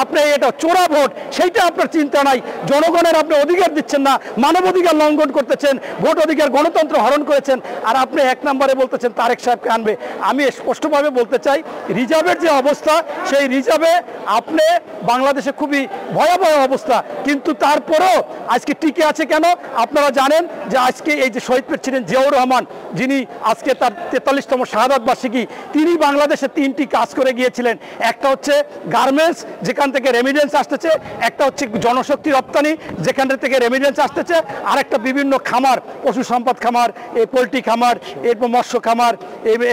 আপনি এটা চোরা ভোট সেইটা আপনার চিন্তা নাই, জনগণের আপনি অধিকার দিচ্ছেন না, মানবাধিকার লঙ্ঘন করতেছেন, ভোট অধিকার গণতন্ত্র হরণ করেছেন, আর আপনি এক নম্বরে বলতেছেন তারেক সাহেবকে আনবে। আমি স্পষ্টভাবে বলতে চাই, রিজার্ভের যে অবস্থা, সেই রিজার্ভে আপনি বাংলাদেশে খুবই ভয়াবহ অবস্থা, কিন্তু তারপরেও আজকে টিকে আছে কেন? আপনারা জানেন যে আজকে এই যে শহীদ ছিলেন জিয়াউর রহমান, যিনি আজকে তার 43তম শাহাদাত বার্ষিকী, তিনি বাংলাদেশে 3টি কাজ করে গিয়েছিলেন। একটা হচ্ছে গার্মেন্টস, যেখান থেকে রেমিডেন্স আসতেছে, একটা হচ্ছে জনশক্তি রপ্তানি, যেখান থেকে রেমিডেন্স আসতেছে, আর একটা বিভিন্ন খামার, পশু সম্পদ খামার, এই পোলট্রি খামার, এরপর মৎস্য খামার,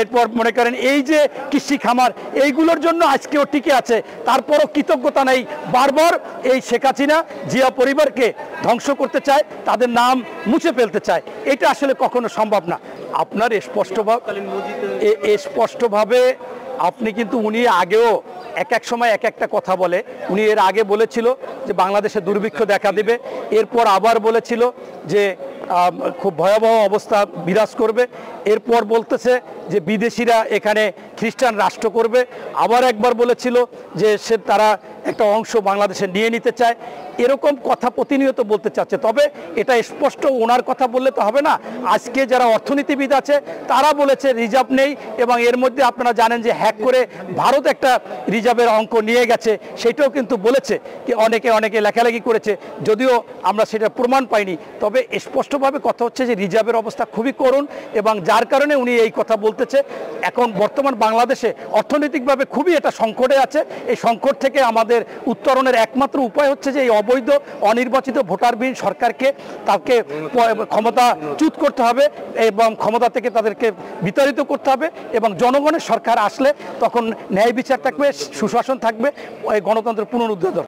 এরপর মনে করেন এই যে কৃষি খামার, এইগুলোর জন্য আজকেও টিকে আছে। তারপরও কৃতজ্ঞতা নেই, বারবার এই শেখ হাসিনা জিয়া পরিবারকে ধ্বংস করতে চায়, তাদের নাম মুছে ফেলতে চায়। এটা আসলে কখনো সম্ভব না। আপনার স্পষ্টভাবে আপনি কিন্তু উনি আগেও এক এক সময় এক একটা কথা বলে। উনি এর আগে বলেছিল যে বাংলাদেশে দুর্ভিক্ষ দেখা দেবে, এরপর আবার বলেছিল যে খুব ভয়াবহ অবস্থা বিরাজ করবে, এরপর বলতেছে যে বিদেশিরা এখানে খ্রিস্টান রাষ্ট্র করবে, আবার একবার বলেছিল যে তারা একটা অংশ বাংলাদেশে নিয়ে নিতে চায়। এরকম কথা প্রতিনিয়ত বলতে চাচ্ছে। তবে এটা স্পষ্ট ওনার কথা বললে তো হবে না, আজকে যারা অর্থনীতিবিদ আছে তারা বলেছে রিজার্ভ নেই, এবং এর মধ্যে আপনারা জানেন যে হ্যাক করে ভারত একটা রিজার্ভের অঙ্ক নিয়ে গেছে, সেটাও কিন্তু বলেছে কি অনেকে লেখালেখি করেছে, যদিও আমরা সেটা প্রমাণ পাইনি। তবে স্পষ্টভাবে কথা হচ্ছে যে রিজার্ভের অবস্থা খুবই করুণ, এবং যার কারণে উনি এই কথা বলতেছে। এখন বর্তমান বাংলাদেশে অর্থনৈতিকভাবে খুবই এটা সংকটে আছে। এই সংকট থেকে আমাদের উত্তরণের একমাত্র উপায় হচ্ছে যে এই অবৈধ অনির্বাচিত ভোটারবিহীন সরকারকে তাকে ক্ষমতাচ্যুত করতে হবে, এবং ক্ষমতা থেকে তাদেরকে বিতাড়িত করতে হবে, এবং জনগণের সরকার আসলে তখন ন্যায় বিচার থাকবে, সুশাসন থাকবে, গণতন্ত্রের পুনরুদ্ধার।